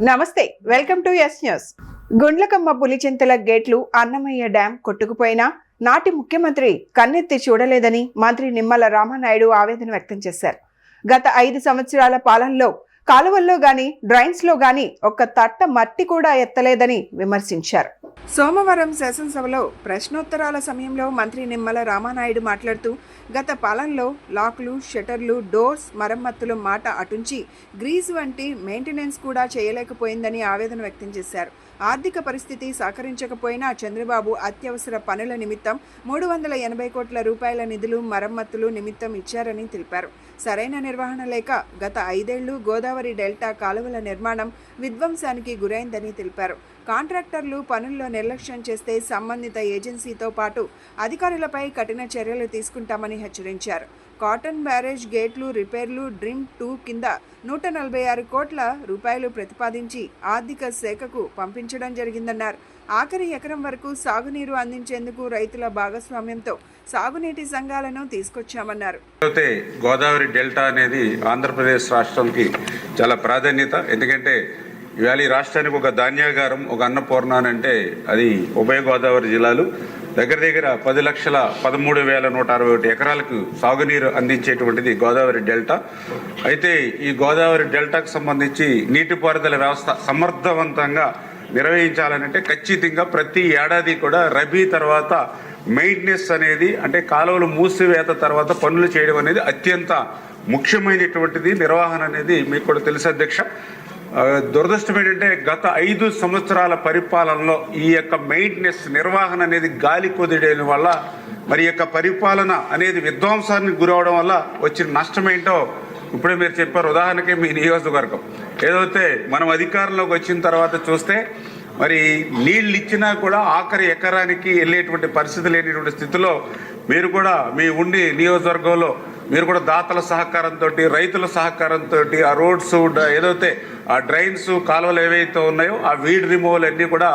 నమస్తే, welcome to yes news. Gundlakamma Pulichintala గేట్లు Annamayya dam కొట్టుకుపోయినా నాటి ముఖ్యమంత్రి కన్నెత్తి చూడలేదని మంత్రి నిమ్మల రామానాయుడు ఆవేదన వ్యక్తం చేశారు. గత 5 సంవత్సరాల పాలనలో కాలువల్లో గాని డ్రైన్స్ లో గాని ఒక్క తట్ట మట్టి కూడా ఎత్తలేదని విమర్శించారు. సోమవారం శాసనసభలో ప్రశ్నోత్తరాల సమయంలో మంత్రి నిమ్మల రామానాయుడు మాట్లాడుతూ గత పాలనలో లాక్లు, షట్టర్లు, డోర్స్ మరమ్మతుల మాట అటుంచి గ్రీజ్ వంటి మెయింటెనెన్స్ కూడా చేయలేకపోయిందని ఆవేదన వ్యక్తం చేశారు. ఆర్థిక పరిస్థితి సహకరించకపోయినా చంద్రబాబు అత్యవసర పనుల నిమిత్తం 380 కోట్ల రూపాయల నిధులు మరమ్మతులు నిమిత్తం ఇచ్చారని తెలిపారు. సరైన నిర్వహణ లేక గత 5 ఏళ్లు గోదావరి డెల్టా కాలువల నిర్మాణం విధ్వంసానికి గురైందని తెలిపారు. కాంట్రాక్టర్లు పనుల్లో నిర్లక్ష్యం చేస్తే సంబంధిత ఏజెన్సీతో పాటు అధికారులపై కఠిన చర్యలు తీసుకుంటామని హెచ్చరించారు. కాటన్ బ్యారేజ్ గేట్లు రిపేర్లు డ్రీమ్ 2 కింద 146 కోట్ల రూపాయలు ప్రతిపాదించి ఆర్థిక శాఖకు పంపించడం జరిగిందన్నారు. ఆఖరి ఎకరం వరకు సాగునీరు అందించేందుకు రైతుల భాగస్వామ్యంతో సాగునీటి సంఘాలను తీసుకొచ్చామన్నారు. గోదావరి డెల్టా అనేది ఆంధ్రప్రదేశ్ రాష్ట్రానికి చాలా ప్రాధాన్యత. ఎందుకంటే ఇవాళ ఈ రాష్ట్రానికి ఒక ధాన్యాగారం, ఒక అన్నపూర్ణ అంటే అది ఉభయ గోదావరి జిల్లాలు. దగ్గర 10,13,161 ఎకరాలకు సాగునీరు అందించేటువంటిది గోదావరి డెల్టా. అయితే ఈ గోదావరి డెల్టాకు సంబంధించి నీటిపారుదల వ్యవస్థ సమర్థవంతంగా నిర్వహించాలనంటే ఖచ్చితంగా ప్రతి ఏడాది కూడా రబీ తర్వాత మెయింటెనెన్స్ అనేది, అంటే కాలువలు మూసివేత తర్వాత పనులు చేయడం అనేది అత్యంత ముఖ్యమైనటువంటిది. నిర్వహణ అనేది మీకు కూడా తెలుసు అధ్యక్ష. దురదృష్టం ఏంటంటే గత 5 సంవత్సరాల పరిపాలనలో ఈ యొక్క మెయింటెనెన్స్ నిర్వహణ అనేది గాలి కుదిరేయడం వల్ల, మరి యొక్క పరిపాలన అనేది విధ్వంసానికి గురవడం వల్ల వచ్చిన నష్టం ఏంటో ఇప్పుడే మీరు చెప్పారు. ఉదాహరణకి మీ నియోజకవర్గం ఏదైతే మనం అధికారంలోకి వచ్చిన తర్వాత చూస్తే మరి నీళ్ళు ఇచ్చినా కూడా ఆఖరి ఎకరానికి వెళ్ళేటువంటి పరిస్థితి లేనిటువంటి స్థితిలో మీరు కూడా మీ ఉండి నియోజకవర్గంలో మీరు కూడా దాతల సహకారంతో, రైతుల సహకారంతో ఆ రోడ్స్ ఏదైతే ఆ డ్రైన్స్ కాలువలు ఏవైతే ఉన్నాయో ఆ వీడ్ రిమూవల్ అన్నీ కూడా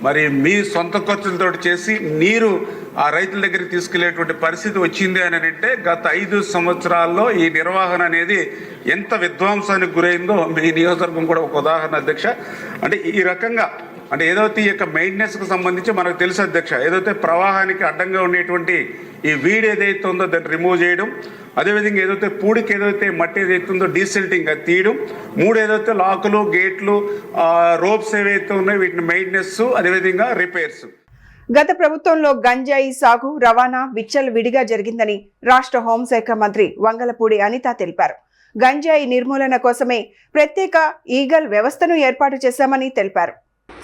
మరి మీ సొంత ఖర్చులతో చేసి నీరు ఆ రైతుల దగ్గరికి తీసుకెళ్లేటువంటి పరిస్థితి వచ్చింది అని అంటే గత 5 సంవత్సరాల్లో ఈ నిర్వహణ అనేది ఎంత విధ్వంసానికి గురైందో మీ నియోజకవర్గం కూడా ఒక ఉదాహరణ అధ్యక్ష. అంటే ఈ రకంగా అంటే ఏదైతే ఈ యొక్క మెయింటెనెన్స్కి సంబంధించి మనకు తెలుసు అధ్యక్ష, ఏదైతే ప్రవాహానికి అడ్డంగా ఉండేటువంటి ఈ వీడ్ ఏదైతే ఉందో దాన్ని రిమూవ్ చేయడం, అదేవిధంగా ఏదైతే పూడికి ఏదైతే మట్టి ఏదైతే ఉందో డీసిల్టింగ్ అది తీయడం, 3 ఏదైతే లాకులు, గేట్లు, రోప్స్ ఏవైతే ఉన్నాయో వీటిని మెయింటెనెన్స్, అదేవిధంగా రిపేర్స్. గత ప్రభుత్వంలో గంజాయి సాగు రవాణా విచ్చలవిడిగా జరిగిందని రాష్ట్ర హోంశాఖ మంత్రి వంగలపూడి అనిత తెలిపారు. గంజాయి నిర్మూలన కోసమే ప్రత్యేక ఈగల్ వ్యవస్థను ఏర్పాటు చేశామని తెలిపారు.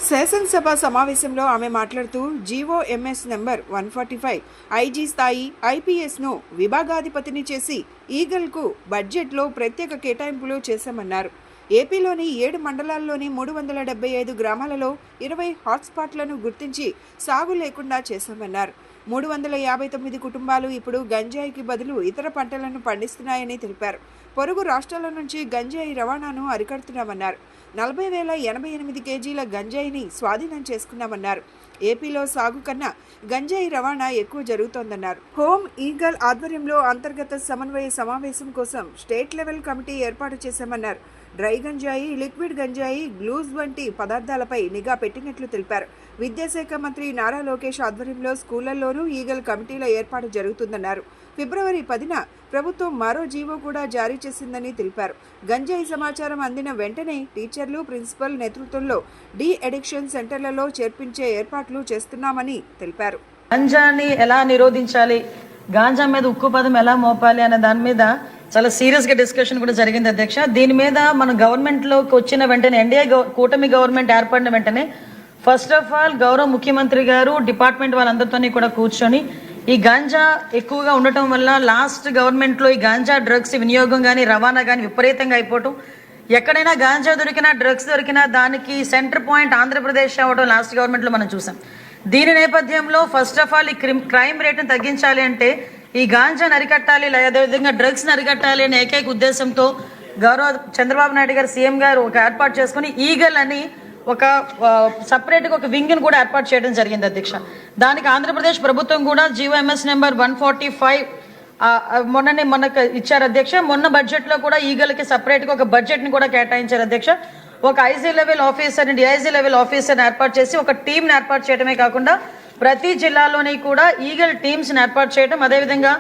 శాసనసభ సమావేశంలో ఆమె మాట్లాడుతూ జీఓఎంఎస్ నెంబర్ 145 ఐజీ స్థాయి ఐపీఎస్ను విభాగాధిపతిని చేసి ఈగల్కు బడ్జెట్లో ప్రత్యేక కేటాయింపులు చేశామన్నారు. ఏపీలోని 7 మండలాల్లోని 375 గ్రామాలలో 20 హాట్స్పాట్లను గుర్తించి సాగు లేకుండా చేశామన్నారు. 359 కుటుంబాలు ఇప్పుడు గంజాయికి బదులు ఇతర పంటలను పండిస్తున్నాయని తెలిపారు. పొరుగు రాష్ట్రాల నుంచి గంజాయి రవాణాను అరికడుతున్నామన్నారు. 40,088 కేజీల గంజాయిని స్వాధీనం చేసుకున్నామన్నారు. ఏపీలో సాగు కన్నా గంజాయి రవాణా ఎక్కువ జరుగుతోందన్నారు. హోమ్ ఈగల్ ఆధ్వర్యంలో అంతర్గత సమన్వయ సమావేశం కోసం స్టేట్ లెవెల్ కమిటీ ఏర్పాటు చేశామన్నారు. డ్రై గంజాయి, లిక్విడ్ గంజాయి, గ్లూజ్ వంటి పదార్థాలపై నిఘా పెట్టినట్లు తెలిపారు. విద్యాశాఖ మంత్రి నారా లోకేష్ ఆధ్వర్యంలో స్కూళ్లలోనూ ఈగల్ కమిటీల ఏర్పాటు జరుగుతుందన్నారు. ఫిబ్రవరి 10న ప్రభుత్వం మరో జీవో కూడా జారీ చేసిందని తెలిపారు. గంజాయి సమాచారం అందిన వెంటనే టీచర్లు, ప్రిన్సిపల్ నేతృత్వంలో డి అడిక్షన్ సెంటర్లలో చేర్పించే ఏర్పాట్లు చేస్తున్నామని తెలిపారు. గంజాని ఎలా నిరోధించాలి, గాంజా మీద ఉక్కు పదం ఎలా మోపాలి అనే దాని మీద చాలా సీరియస్గా డిస్కషన్ కూడా జరిగింది అధ్యక్ష. దీని మీద మన గవర్నమెంట్లోకి వచ్చిన వెంటనే, ఎన్డీఏ కూటమి గవర్నమెంట్ ఏర్పడిన వెంటనే ఫస్ట్ ఆఫ్ ఆల్ గౌరవ ముఖ్యమంత్రి గారు డిపార్ట్మెంట్ వాళ్ళందరితో కూడా కూర్చొని ఈ గాంజా ఎక్కువగా ఉండటం వల్ల లాస్ట్ గవర్నమెంట్లో ఈ గాంజా డ్రగ్స్ వినియోగం కానీ రవాణా కానీ విపరీతంగా అయిపోవటం, ఎక్కడైనా గాంజా దొరికినా డ్రగ్స్ దొరికినా దానికి సెంటర్ పాయింట్ ఆంధ్రప్రదేశ్ అవ్వడం లాస్ట్ గవర్నమెంట్లో మనం చూసాం. దీని నేపథ్యంలో ఫస్ట్ ఆఫ్ ఆల్ ఈ క్రైమ్ రేట్ని తగ్గించాలి అంటే ఈ గాంజాను అరికట్టాలి, అదేవిధంగా డ్రగ్స్ని అరికట్టాలి అనే ఏకైక ఉద్దేశంతో గౌరవ చంద్రబాబు నాయుడు గారు సీఎం గారు ఒక ఏర్పాటు చేసుకుని ఈగల్ అని ఒక సపరేట్గా ఒక వింగ్ని కూడా ఏర్పాటు చేయడం జరిగింది అధ్యక్ష. దానికి ఆంధ్రప్రదేశ్ ప్రభుత్వం కూడా జీఓఎంఎస్ నెంబర్ 145 మొన్నకు ఇచ్చారు అధ్యక్ష. మొన్న బడ్జెట్లో కూడా ఈగలకి సపరేట్గా ఒక బడ్జెట్ని కూడా కేటాయించారు అధ్యక్ష. ఒక ఐజీ లెవెల్ ఆఫీసర్ని డిఐజీ లెవెల్ ఆఫీసర్ని ఏర్పాటు చేసి ఒక టీంని ఏర్పాటు చేయడమే కాకుండా ప్రతి జిల్లాలోని కూడా ఈగల్ టీమ్స్ని ఏర్పాటు చేయడం, అదేవిధంగా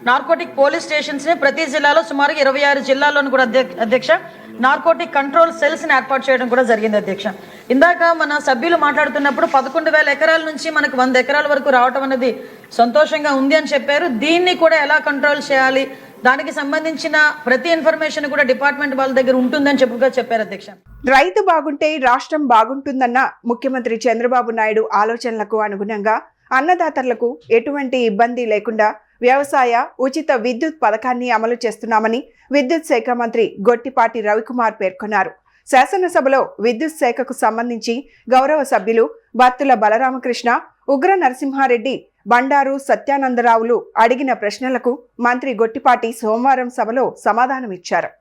నార్కోటిక్ పోలీస్ స్టేషన్స్ని ప్రతి జిల్లాలో సుమారుగా 26 జిల్లాల్లోని కూడా అధ్యక్ష నార్కోటిక్ కంట్రోల్ సెల్స్ని ఏర్పాటు చేయడం కూడా జరిగింది అధ్యక్ష. ఇందాక మన సభ్యులు మాట్లాడుతున్నప్పుడు 11,000 ఎకరాల నుంచి మనకు 100 ఎకరాల వరకు రావడం అనేది సంతోషంగా ఉంది అని చెప్పారు. దీన్ని కూడా ఎలా కంట్రోల్ చేయాలి, దానికి సంబంధించిన ప్రతి ఇన్ఫర్మేషన్ కూడా డిపార్ట్మెంట్ వాళ్ళ దగ్గర ఉంటుందని చెప్పారు అధ్యక్ష. రైతు బాగుంటే రాష్ట్రం బాగుంటుందన్న ముఖ్యమంత్రి చంద్రబాబు నాయుడు ఆలోచనలకు అనుగుణంగా అన్నదాతలకు ఎటువంటి ఇబ్బంది లేకుండా వ్యవసాయ ఉచిత విద్యుత్ పథకాన్ని అమలు చేస్తున్నామని విద్యుత్ శాఖ మంత్రి గొట్టిపాటి రవికుమార్ పేర్కొన్నారు. శాసనసభలో విద్యుత్ శాఖకు సంబంధించి గౌరవ సభ్యులు బత్తుల బలరామకృష్ణ, ఉగ్ర నరసింహారెడ్డి, బండారు సత్యానందరావులు అడిగిన ప్రశ్నలకు మంత్రి గొట్టిపాటి సోమవారం సభలో సమాధానమిచ్చారు.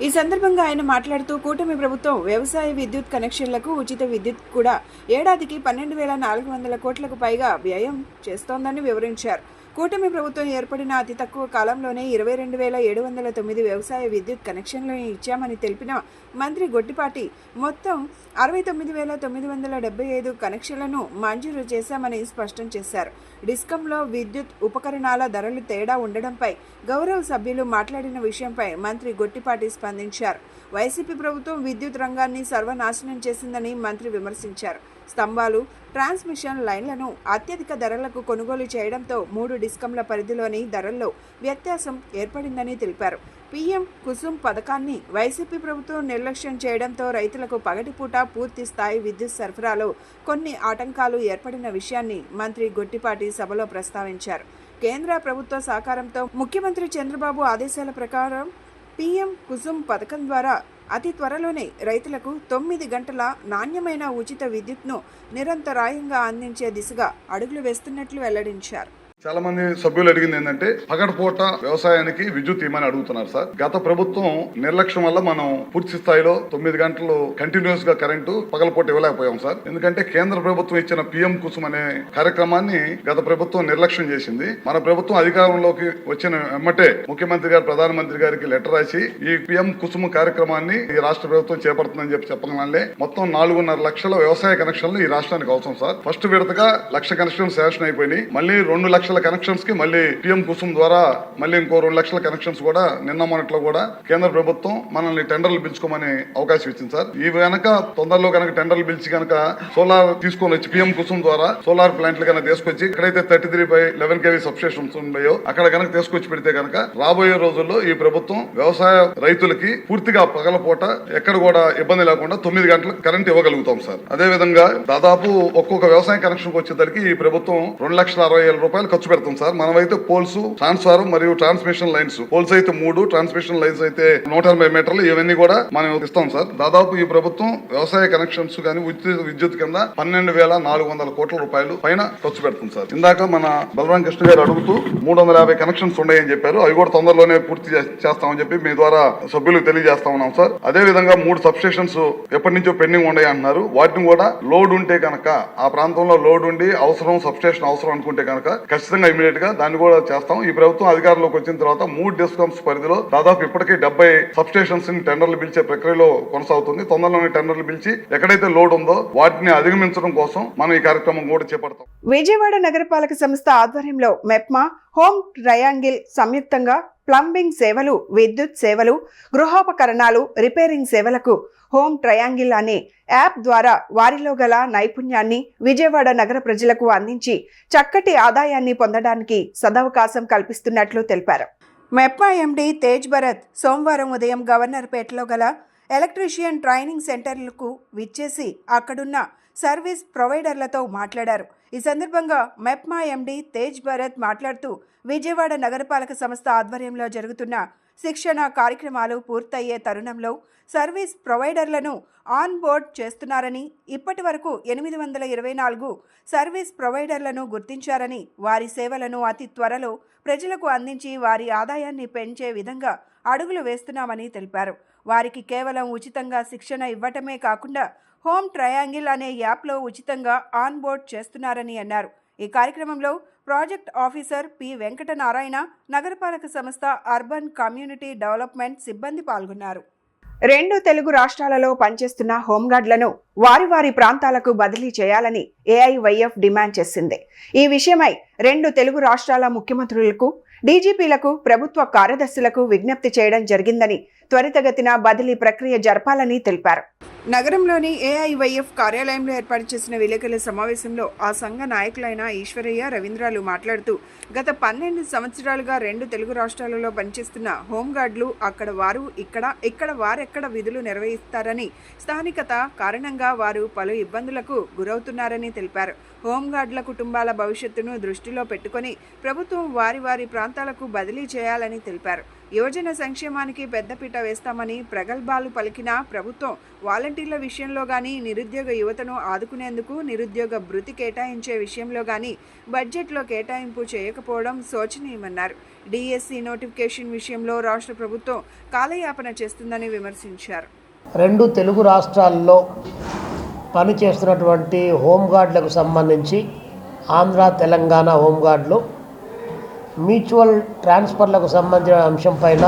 ఈ సందర్భంగా ఆయన మాట్లాడుతూ కూటమి ప్రభుత్వం వ్యవసాయ విద్యుత్ కనెక్షన్లకు ఉచిత విద్యుత్ కూడా ఏడాదికి 12,400 కోట్లకు పైగా వ్యయం చేస్తోందని వివరించారు. కూటమి ప్రభుత్వం ఏర్పడిన అతి తక్కువ కాలంలోనే 22,709 వ్యవసాయ విద్యుత్ కనెక్షన్లను ఇచ్చామని తెలిపిన మంత్రి గొట్టిపాటి మొత్తం 69,975 కనెక్షన్లను మంజూరు చేశామని స్పష్టం చేశారు. డిస్కంలో విద్యుత్ ఉపకరణాల ధరలు తేడా ఉండడంపై గౌరవ సభ్యులు మాట్లాడిన విషయంపై మంత్రి గొట్టిపాటి స్పందించారు. వైసీపీ ప్రభుత్వం విద్యుత్ రంగాన్ని సర్వనాశనం చేసిందని మంత్రి విమర్శించారు. స్తంభాలు, ట్రాన్స్మిషన్ లైన్లను అత్యధిక ధరలకు కొనుగోలు చేయడంతో 3 డిస్కంల పరిధిలోని ధరల్లో వ్యత్యాసం ఏర్పడిందని తెలిపారు. పీఎం కుసుమ్ పథకాన్ని వైసీపీ ప్రభుత్వం నిర్లక్ష్యం చేయడంతో రైతులకు పగటిపూట పూర్తి స్థాయి విద్యుత్ సరఫరాలో కొన్ని ఆటంకాలు ఏర్పడిన విషయాన్ని మంత్రి గొట్టిపాటి సభలో ప్రస్తావించారు. కేంద్ర ప్రభుత్వ సహకారంతో ముఖ్యమంత్రి చంద్రబాబు ఆదేశాల ప్రకారం పీఎం కుసుమ్ పథకం ద్వారా అతి త్వరలోనే రైతులకు 9 గంటల నాణ్యమైన ఉచిత విద్యుత్ను నిరంతరాయంగా అందించే దిశగా అడుగులు వేస్తున్నట్లు వెల్లడించారు. చాలా మంది సభ్యులు అడిగింది ఏంటంటే పగటిపూట వ్యవసాయానికి విద్యుత్ ఇవ్వమని అడుగుతున్నారు సార్. గత ప్రభుత్వం నిర్లక్ష్యం వల్ల మనం పూర్తి స్థాయిలో 9 గంటలు కంటిన్యూస్ గా కరెంటు పగలపూట ఇవ్వలేకపోయాం సార్. ఎందుకంటే కేంద్ర ప్రభుత్వం ఇచ్చిన పీఎం కుసుమ్ అనే కార్యక్రమాన్ని గత ప్రభుత్వం నిర్లక్ష్యం చేసింది. మన ప్రభుత్వం అధికారంలోకి వచ్చిన వెంబటే ముఖ్యమంత్రి గారు ప్రధానమంత్రి గారికి లెటర్ రాసి ఈ పీఎం కుసుమ్ కార్యక్రమాన్ని ఈ రాష్ట్ర ప్రభుత్వం చేపడుతుందని చెప్పగానే మొత్తం 4.5 లక్షల వ్యవసాయ కనెక్షన్లు ఈ రాష్ట్రానికి అవసరం సార్. ఫస్ట్ విడతగా 1,00,000 కనెక్షన్స్ శాంక్షన్ అయిపోయినాయి. మళ్ళీ 2 లక్షల కనెక్షన్స్ కి మళ్ళీ పీఎం కుసుమ్ ద్వారా మళ్ళీ ఇంకో 2 లక్షల కనెక్షన్స్ కూడా నిన్న మొన్నట్లో కూడా కేంద్ర ప్రభుత్వం మనల్ని టెండర్లు పిలుచుకోమని అవకాశం ఇచ్చింది సార్. ఈ వెనక తొందరలో కనుక టెండర్లు పిలిచి కనుక సోలార్ తీసుకొని వచ్చి పీఎం కుసుమ్ ద్వారా సోలార్ ప్లాంట్లు కనుక తీసుకొచ్చి ఎక్కడైతే 33/11 kV సబ్స్టేషన్స్ ఉన్నాయో అక్కడ కనుక తీసుకొచ్చి పెడితే కనుక రాబోయే రోజుల్లో ఈ ప్రభుత్వం వ్యవసాయ రైతులకి పూర్తిగా పగలపూట ఎక్కడ కూడా ఇబ్బంది లేకుండా 9 గంటలకు కరెంట్ ఇవ్వగలుగుతాం సార్. అదే విధంగా దాదాపు ఒక్కొక్క వ్యవసాయ కనెక్షన్ వచ్చేసరికి ఈ ప్రభుత్వం 2,60,000 రూపాయలు ఖర్చు పెడతాం సార్. మనమైతే పోల్స్, ట్రాన్స్ఫార్మర్ మరియు ట్రాన్స్మిషన్ లైన్స్, పోల్స్ అయితే 3, ట్రాన్స్మిషన్ లైన్స్ అయితే 180 మీటర్లు, ఇవన్నీ కూడా మనం ఇస్తాం సార్. దాదాపు ఈ ప్రభుత్వం వ్యవసాయ కనెక్షన్స్ గానీ విద్యుత్ కింద 12,400 కోట్ల రూపాయలు పైన ఖర్చు పెడుతుంది సార్. ఇందాక మన బలరాం కృష్ణ గారు అడుగుతూ 350 కనెక్షన్స్ ఉన్నాయని చెప్పారు. అవి కూడా తొందరలోనే పూర్తి చేస్తామని చెప్పి మీ ద్వారా సభ్యులకు తెలియజేస్తా ఉన్నాం సార్. అదే విధంగా 3 సబ్స్టేషన్స్ ఎప్పటి నుంచో పెండింగ్ ఉన్నాయి అంటున్నారు. వాటిని కూడా లోడ్ ఉంటే కనుక ఆ ప్రాంతంలో లోడ్ ఉండి అవసరం సబ్స్టేషన్ అవసరం అనుకుంటే కనుక ఖచ్చితంగా ఇమీడియట్ గా దాన్ని కూడా చేస్తాం. ఈ ప్రభుత్వం అధికారంలోకి వచ్చిన తర్వాత 3 డిస్కమ్స్ పరిధిలో దాదాపు ఇప్పటికే 70 సబ్స్టేషన్స్ ని టెండర్లు పిలిచే ప్రక్రియలో కొనసాగుతుంది. తొందరలోనే టెండర్లు పిలిచి ఎక్కడైతే లోడ్ ఉందో వాటిని అధిగమించడం కోసం మనం ఈ కార్యక్రమం కూడా చేపడతాం. విజయవాడ నగరపాలక సంస్థ ఆధ్వర్యంలో మెప్మా, హోమ్ ట్రయాంగిల్ సంయుక్తంగా ప్లంబింగ్ సేవలు, విద్యుత్ సేవలు, గృహోపకరణాలు రిపేరింగ్ సేవలకు హోమ్ ట్రయాంగిల్ అనే యాప్ ద్వారా వారిలో గల నైపుణ్యాన్ని విజయవాడ నగర ప్రజలకు అందించి చక్కటి ఆదాయాన్ని పొందడానికి సదవకాశం కల్పిస్తున్నట్లు తెలిపారు. మెప్మా ఎండి తేజ్ భరత్ సోమవారం ఉదయం గవర్నర్పేటలో గల ఎలక్ట్రీషియన్ ట్రైనింగ్ సెంటర్లకు విచ్చేసి అక్కడున్న సర్వీస్ ప్రొవైడర్లతో మాట్లాడారు. ఈ సందర్భంగా మెప్మా ఎండి తేజ్ భరత్ మాట్లాడుతూ విజయవాడ నగరపాలక సంస్థ ఆధ్వర్యంలో జరుగుతున్న శిక్షణ కార్యక్రమాలు పూర్తయ్యే తరుణంలో సర్వీస్ ప్రొవైడర్లను ఆన్ బోర్డ్ చేస్తున్నారని, ఇప్పటి వరకు 824 సర్వీస్ ప్రొవైడర్లను గుర్తించారని, వారి సేవలను అతి త్వరలో ప్రజలకు అందించి వారి ఆదాయాన్ని పెంచే విధంగా అడుగులు వేస్తున్నామని తెలిపారు. వారికి కేవలం ఉచితంగా శిక్షణ ఇవ్వటమే కాకుండా హోమ్ ట్రయాంగిల్ అనే యాప్లో ఉచితంగా ఆన్ బోర్డ్ చేస్తున్నారని అన్నారు. ఈ కార్యక్రమంలో ప్రాజెక్ట్ ఆఫీసర్ పి వెంకటనారాయణ, నగరపాలక సంస్థ అర్బన్ కమ్యూనిటీ డెవలప్మెంట్ సిబ్బంది పాల్గొన్నారు. రెండు తెలుగు రాష్ట్రాలలో పనిచేస్తున్న హోంగార్డులను వారి వారి ప్రాంతాలకు బదిలీ చేయాలని ఏఐవైఎఫ్ డిమాండ్ చేసింది. ఈ విషయమై రెండు తెలుగు రాష్ట్రాల ముఖ్యమంత్రులకు, డీజీపీలకు, ప్రభుత్వ కార్యదర్శులకు విజ్ఞప్తి చేయడం జరిగిందని, త్వరితగతిన బదిలీ ప్రక్రియ జరపాలని తెలిపారు. నగరంలోని ఏఐవైఎఫ్ కార్యాలయంలో ఏర్పాటు చేసిన విలేకరుల సమావేశంలో ఆ సంఘ నాయకులైన ఈశ్వరయ్య, రవీంద్రాలు మాట్లాడుతూ, గత 12 సంవత్సరాలుగా రెండు తెలుగు రాష్ట్రాలలో పనిచేస్తున్న హోంగార్డులు అక్కడ వారు ఇక్కడ వారెక్కడ విధులు నిర్వహిస్తారని, స్థానికత కారణంగా వారు పలు ఇబ్బందులకు గురవుతున్నారని తెలిపారు. హోంగార్డుల కుటుంబాల భవిష్యత్తును దృష్టిలో పెట్టుకుని ప్రభుత్వం వారి వారి ప్రాంతాలకు బదిలీ చేయాలని తెలిపారు. యువజన సంక్షేమానికి పెద్దపీట వేస్తామని ప్రగల్భాలు పలికిన ప్రభుత్వం వాలంటీర్ల విషయంలో కానీ, నిరుద్యోగ యువతను ఆదుకునేందుకు నిరుద్యోగ భృతి కేటాయించే విషయంలో కానీ బడ్జెట్లో కేటాయింపు చేయకపోవడం శోచనీయమన్నారు. డిఎస్సి నోటిఫికేషన్ విషయంలో రాష్ట్ర ప్రభుత్వం కాలయాపన చేస్తుందని విమర్శించారు. రెండు తెలుగు రాష్ట్రాల్లో పనిచేస్తున్నటువంటి హోంగార్డులకు సంబంధించి ఆంధ్ర, తెలంగాణ హోంగార్డులు మ్యూచువల్ ట్రాన్స్ఫర్లకు సంబంధించిన అంశం పైన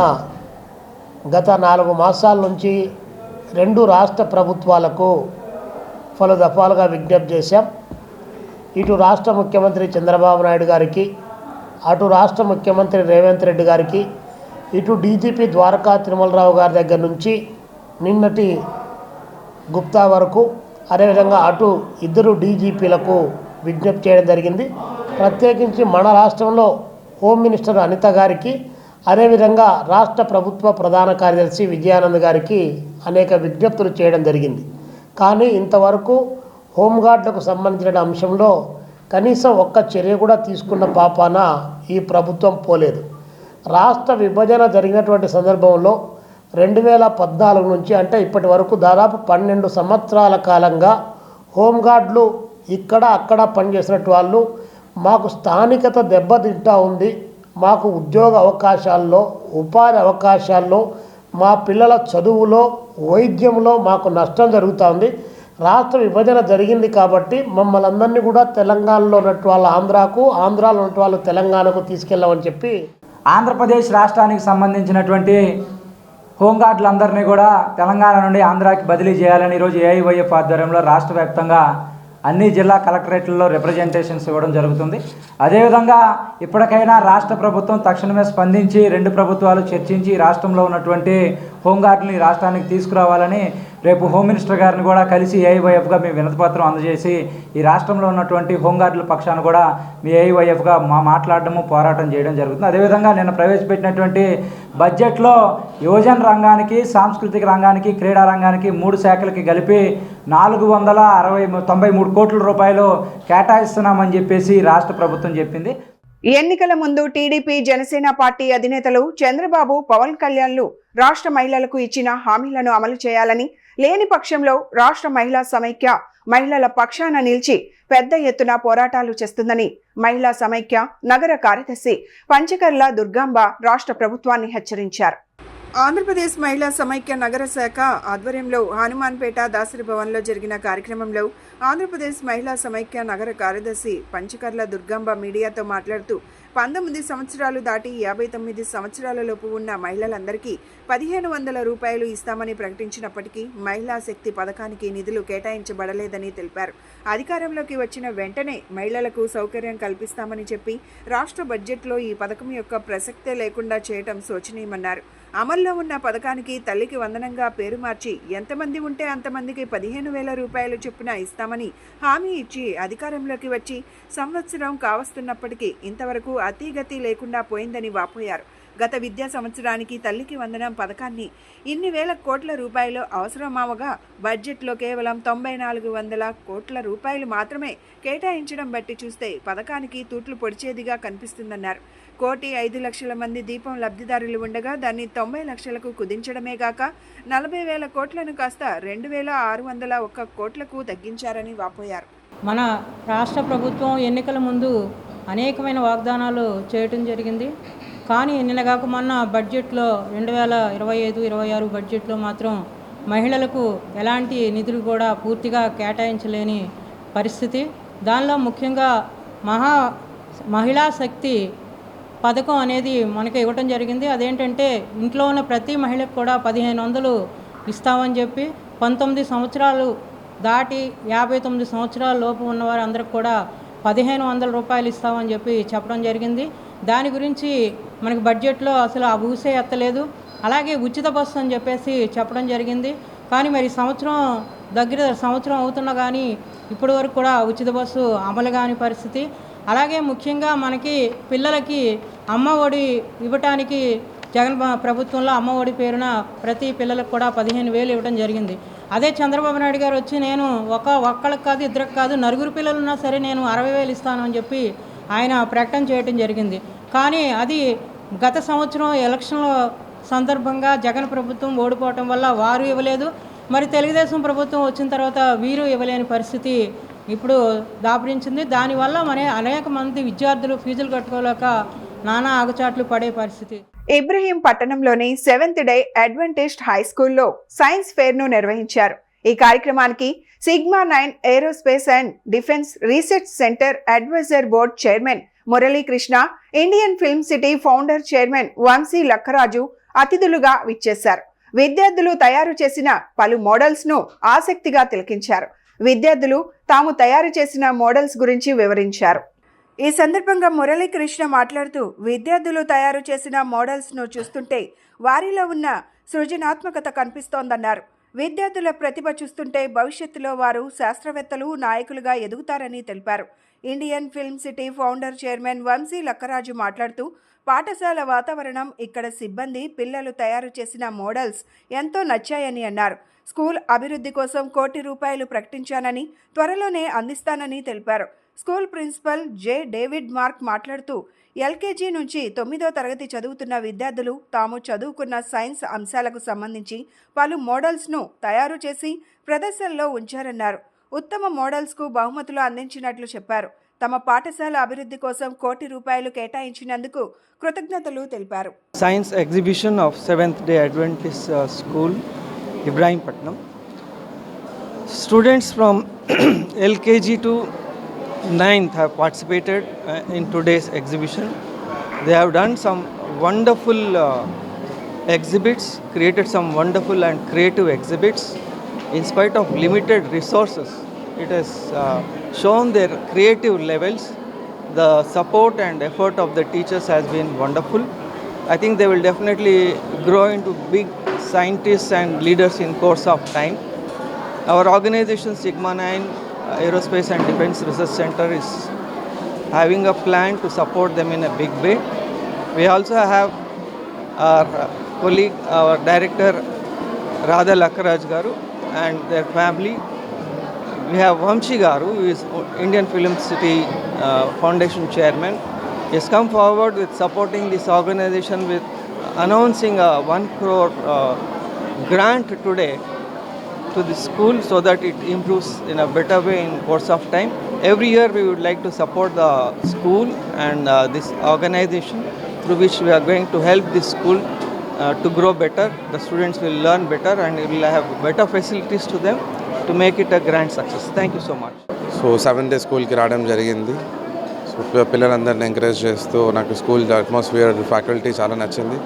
గత 4 మాసాల నుంచి రెండు రాష్ట్ర ప్రభుత్వాలకు పలు దఫాలుగా విజ్ఞప్తి చేశాం. ఇటు రాష్ట్ర ముఖ్యమంత్రి చంద్రబాబు నాయుడు గారికి, అటు రాష్ట్ర ముఖ్యమంత్రి రేవంత్ రెడ్డి గారికి, ఇటు డీజీపీ ద్వారకా తిరుమలరావు గారి దగ్గర నుంచి నిన్నటి గుప్తా వరకు, అదేవిధంగా అటు ఇద్దరు డీజీపీలకు విజ్ఞప్తి చేయడం జరిగింది. ప్రత్యేకించి మన రాష్ట్రంలో హోమ్ మినిస్టర్ అనిత గారికి, అదేవిధంగా రాష్ట్ర ప్రభుత్వ ప్రధాన కార్యదర్శి విజయానంద్ గారికి అనేక విజ్ఞప్తులు చేయడం జరిగింది. కానీ ఇంతవరకు హోంగార్డులకు సంబంధించిన అంశంలో కనీసం ఒక్క చర్య కూడా తీసుకున్న పాపాన ఈ ప్రభుత్వం పోలేదు. రాష్ట్ర విభజన జరిగినటువంటి సందర్భంలో 2014 నుంచి అంటే ఇప్పటి వరకు దాదాపు 12 సంవత్సరాల కాలంగా హోంగార్డులు ఇక్కడ అక్కడ పనిచేసినట్టు వాళ్ళు మాకు స్థానికత దెబ్బతింటా ఉంది, మాకు ఉద్యోగ అవకాశాల్లో, ఉపాధి అవకాశాల్లో, మా పిల్లల చదువులో, వైద్యంలో మాకు నష్టం జరుగుతూ ఉంది. రాష్ట్ర విభజన జరిగింది కాబట్టి మమ్మల్ని అందరినీ కూడా తెలంగాణలో ఉన్నట్టు వాళ్ళు ఆంధ్రాకు, ఆంధ్రాలో ఉన్నట్టు వాళ్ళు తెలంగాణకు తీసుకెళ్ళమని చెప్పి ఆంధ్రప్రదేశ్ రాష్ట్రానికి సంబంధించినటువంటి హోంగార్డులందరినీ కూడా తెలంగాణ నుండి ఆంధ్రాకి బదిలీ చేయాలని ఈరోజు ఏఐవైఎఫ్ ఆధ్వర్యంలో రాష్ట్ర వ్యాప్తంగా అన్ని జిల్లా కలెక్టరేట్లలో రిప్రజెంటేషన్స్ ఇవ్వడం జరుగుతుంది. అదేవిధంగా ఇప్పటికైనా రాష్ట్ర ప్రభుత్వం తక్షణమే స్పందించి రెండు ప్రభుత్వాలు చర్చించి రాష్ట్రంలో ఉన్నటువంటి హోంగార్డుని రాష్ట్రానికి తీసుకురావాలని రేపు హోమ్ మినిస్టర్ గారిని కూడా కలిసి ఏఐవైఎఫ్గా మీ వినతిపత్రం అందజేసి ఈ రాష్ట్రంలో ఉన్నటువంటి హోంగార్డుల పక్షాన కూడా మీ ఏఐవైఎఫ్గా మాట్లాడడము, పోరాటం చేయడం జరుగుతుంది. అదేవిధంగా నిన్న ప్రవేశపెట్టినటువంటి బడ్జెట్లో యువజన రంగానికి, సాంస్కృతిక రంగానికి, క్రీడా రంగానికి 3 శాఖలకి కలిపి 493 కోట్ల రూపాయలు కేటాయిస్తున్నామని చెప్పేసి రాష్ట్ర ప్రభుత్వం చెప్పింది. ఎన్నికల ముందు టీడీపీ, జనసేన పార్టీ అధినేతలు చంద్రబాబు, పవన్ కళ్యాణ్లు రాష్ట్ర మహిళలకు ఇచ్చిన హామీలను అమలు చేయాలని, లేని పక్షంలో రాష్ట్ర మహిళా సమైక్య మహిళల పక్షాన నిలిచి పెద్ద ఎత్తున పోరాటాలు చేస్తుందని మహిళా సమైక్య నగర కార్యదర్శి పంచకర్ల దుర్గాంబ రాష్ట్ర ప్రభుత్వాన్ని హెచ్చరించారు. ఆంధ్రప్రదేశ్ మహిళా సమైక్య నగర శాఖ ఆధ్వర్యంలో హనుమాన్పేట దాసరి భవన్లో జరిగిన కార్యక్రమంలో ఆంధ్రప్రదేశ్ మహిళా సమైక్య నగర కార్యదర్శి పంచకర్ల దుర్గాంబ మీడియాతో మాట్లాడుతూ 19 సంవత్సరాలు దాటి 59 సంవత్సరాలలోపు ఉన్న మహిళలందరికీ 1500 రూపాయలు ఇస్తామని ప్రకటించినప్పటికీ మహిళా శక్తి పథకానికి నిధులు కేటాయించబడలేదని తెలిపారు. అధికారంలోకి వచ్చిన వెంటనే మహిళలకు సౌకర్యం కల్పిస్తామని చెప్పి రాష్ట్ర బడ్జెట్లో ఈ పథకం యొక్క ప్రసక్తే లేకుండా చేయటం శోచనీయమన్నారు. అమల్లో ఉన్న పథకానికి తల్లికి వందనంగా పేరు మార్చి ఎంతమంది ఉంటే అంతమందికి 15,000 రూపాయలు చొప్పున ఇస్తామని హామీ ఇచ్చి అధికారంలోకి వచ్చి సంవత్సరం కావస్తున్నప్పటికీ ఇంతవరకు అతీగతి లేకుండా పోయిందని వాపోయారు. గత విద్యా సంవత్సరానికి తల్లికి వందనం పథకాన్ని ఇన్ని వేల కోట్ల రూపాయలు అవసరమవగా బడ్జెట్లో కేవలం 9,400 కోట్ల రూపాయలు మాత్రమే కేటాయించడం బట్టి చూస్తే పథకానికి తూట్లు పొడిచేదిగా కనిపిస్తుందన్నారు. 1,05,00,000 మంది దీపం లబ్ధిదారులు ఉండగా దాన్ని 90 లక్షలకు కుదించడమే గాక 40,000 కోట్లను కాస్త 2,601 కోట్లకు తగ్గించారని వాపోయారు. మన రాష్ట్ర ప్రభుత్వం ఎన్నికల ముందు అనేకమైన వాగ్దానాలు చేయటం జరిగింది. కానీ నిన్నగాక మొన్న బడ్జెట్లో 2025-26 బడ్జెట్లో మాత్రం మహిళలకు ఎలాంటి నిధులు కూడా పూర్తిగా కేటాయించలేని పరిస్థితి. దానిలో ముఖ్యంగా మహిళా శక్తి పథకం అనేది మనకి ఇవ్వటం జరిగింది. అదేంటంటే ఇంట్లో ఉన్న ప్రతి మహిళకు కూడా 1,500 ఇస్తామని చెప్పి 19 సంవత్సరాలు దాటి 59 సంవత్సరాల లోపు ఉన్నవారు అందరికి కూడా 1500 రూపాయలు ఇస్తామని చెప్పి చెప్పడం జరిగింది. దాని గురించి మనకి బడ్జెట్లో అసలు ఆ ఊసే ఎత్తలేదు. అలాగే ఉచిత బస్సు అని చెప్పేసి చెప్పడం జరిగింది. కానీ మరి సంవత్సరం అవుతున్నా కానీ ఇప్పటి వరకు కూడా ఉచిత బస్సు అమలు కాని పరిస్థితి. అలాగే ముఖ్యంగా మనకి పిల్లలకి అమ్మ ఒడి ఇవ్వటానికి జగన్ ప్రభుత్వంలో అమ్మ ఒడి పేరున ప్రతి పిల్లలకు కూడా 15,000 ఇవ్వడం జరిగింది. అదే చంద్రబాబు నాయుడు గారు వచ్చి నేను ఒక్కళ్ళకి కాదు ఇద్దరికి కాదు నలుగురు పిల్లలు ఉన్నా సరే నేను 60,000 ఇస్తాను అని చెప్పి ఆయన ప్రకటన చేయడం జరిగింది. కానీ అది గత సంవత్సరం ఎలక్షన్ల సందర్భంగా జగన్ ప్రభుత్వం ఓడిపోవటం వల్ల వారు ఇవ్వలేదు. మరి తెలుగుదేశం ప్రభుత్వం వచ్చిన తర్వాత వీరు ఇవ్వలేని పరిస్థితి ఇప్పుడు దాపురించింది. దానివల్ల అనేక మంది విద్యార్థులు ఫీజులు కట్టుకోలేక నానా ఆగచాట్లు పడే పరిస్థితి. ఇబ్రహీం పట్టణంలోని 7th డే అడ్వెంటిస్ట్ హై స్కూల్లో సైన్స్ ఫేర్ ను నిర్వహించారు. ఈ కార్యక్రమానికి sigma 9 aerospace and defence research centre advisor board chairman Muralikrishna, Indian film city founder chairman Vamsi Lakkaraju అతిథులుగా విచ్చేశారు. విద్యార్థులు తయారు చేసిన పలు మోడల్స్ ను ఆసక్తిగా తిలకించారు. విద్యార్థులు తాము తయారు చేసిన మోడల్స్ గురించి వివరించారు. ఈ సందర్భంగా మురళీకృష్ణ మాట్లాడుతూ విద్యార్థులు తయారు చేసిన మోడల్స్ ను చూస్తుంటే వారిలో ఉన్న సృజనాత్మకత కనిపిస్తోందన్నారు. విద్యార్థుల ప్రతిభ చూస్తుంటే భవిష్యత్తులో వారు శాస్త్రవేత్తలు, నాయకులుగా ఎదుగుతారని తెలిపారు. Indian film city founder chairman Vamsi Lakkaraju మాట్లాడుతూ పాఠశాల వాతావరణం, ఇక్కడ సిబ్బంది, పిల్లలు తయారు చేసిన మోడల్స్ ఎంతో నచ్చాయని అన్నారు. స్కూల్ అభివృద్ధి కోసం ₹1 కోటి ప్రకటించానని, త్వరలోనే అందిస్తానని తెలిపారు. School principal J David Mark మాట్లాడుతూ ఎల్కేజీ నుంచి 9వ తరగతి చదువుతున్న విద్యార్థులు తాము చదువుకున్న సైన్స్ అంశాలకు సంబంధించి పలు మోడల్స్ను తయారు చేసి ప్రదర్శనలో ఉంచారన్నారు. ఉత్తమ మోడల్స్కు బహుమతులు అందించినట్లు చెప్పారు. తమ పాఠశాల అభివృద్ధి కోసం ₹1 కోటి కేటాయించినందుకు కృతజ్ఞతలు తెలిపారు. Science exhibition of 7th day Adventist school Ibrahimpatnam. Students from LKG to 9th have participated in today's exhibition. They have done some wonderful exhibits, created some wonderful and creative exhibits. In spite of limited resources, it has shown their creative levels. The support and effort of the teachers has been wonderful. I think they will definitely grow into big scientists and leaders in course of time. Our organization Sigma 9 Aerospace and Defense Research Center is having a plan to support them in a big way. We also have our colleague, our director Radha Lakkaraj Garu and their family. We have Vamshi Garu, who is Indian Film City Foundation Chairman. He has come forward with supporting this organization with announcing a 1 crore grant today to the school so that it improves in a better way in course of time. Every year we would like to support the school and this organization through which we are going to help this school to grow better. The students will learn better and we will have better facilities to them to make it a grand success. Thank you so much. So 7th day school ki raadam jarigindi. So పిల్లలందరిని encourage చేస్తూ నాకు school atmosphere faculty చాలా నచ్చింది.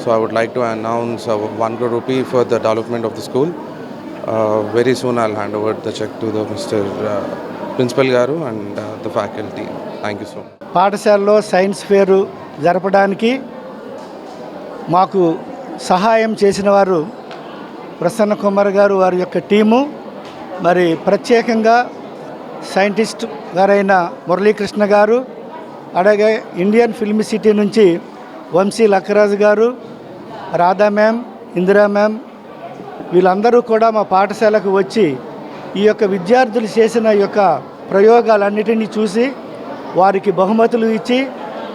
So I would like to announce ₹1 crore for the development of the school. Very soon I'll hand over the check to the Mr. Principal Garu and the faculty. Thank you so much. పాఠశాలలో science ఫేరు జరపడానికి మాకు సహాయం చేసిన వారు ప్రసన్న కుమార్ గారు, వారి యొక్క team, మరి ప్రత్యేకంగా సైంటిస్ట్ గారైన మురళీకృష్ణ గారు, అలాగే ఇండియన్ ఫిల్మ్ సిటీ నుంచి వంశీ లక్కరాజు గారు, రాధా మ్యామ్, ఇందిరా మ్యామ్, వీళ్ళందరూ కూడా మా పాఠశాలకు వచ్చి ఈ యొక్క విద్యార్థులు చేసిన యొక్క ప్రయోగాలన్నిటినీ చూసి వారికి బహుమతులు ఇచ్చి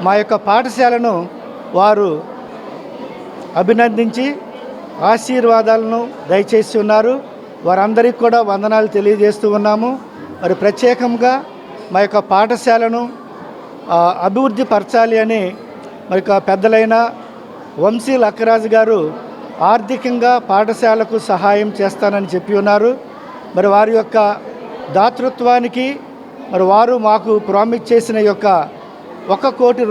మా యొక్క పాఠశాలను వారు అభినందించి ఆశీర్వాదాలను దయచేసి ఉన్నారు. వారందరికీ కూడా వందనాలు తెలియజేస్తూ ఉన్నాము. మరి ప్రత్యేకంగా మా యొక్క పాఠశాలను అభివృద్ధి పరచాలి అని మరి పెద్దలైన వంశీ లక్కరాజు గారు ఆర్థికంగా పాఠశాలకు సహాయం చేస్తానని చెప్పి ఉన్నారు. మరి వారి యొక్క దాతృత్వానికి మరి వారు మాకు ప్రామిస్ చేసిన యొక్క ₹1 కోటి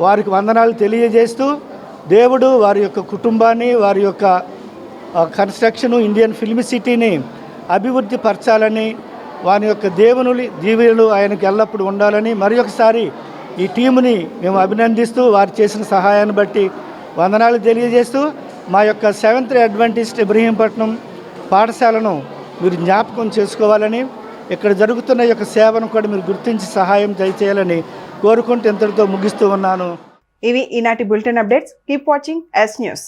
వారికి వందనాలు తెలియజేస్తూ దేవుడు వారి యొక్క కుటుంబాన్ని, వారి యొక్క కన్స్ట్రక్షను ఇండియన్ ఫిల్మ్ సిటీని అభివృద్ధి పరచాలని వాని యొక్క దేవుని దీవెనలు ఆయనకు ఎల్లప్పుడూ ఉండాలని మరి ఒకసారి ఈ టీముని మేము అభినందిస్తూ వారు చేసిన సహాయాన్ని బట్టి వందనాలు తెలియజేస్తూ మా యొక్క 7th అడ్వెంటిస్ట్ ఇబ్రహీంపట్నం పాఠశాలను మీరు జ్ఞాపకం చేసుకోవాలని ఇక్కడ జరుగుతున్న యొక్క సేవను కూడా మీరు గుర్తించి సహాయం దయచేయాలని కోరుకుంటూ ఇంతటితో ముగిస్తూ ఉన్నాను. ఇవి ఈనాటి bulletin updates. Keep watching yes news.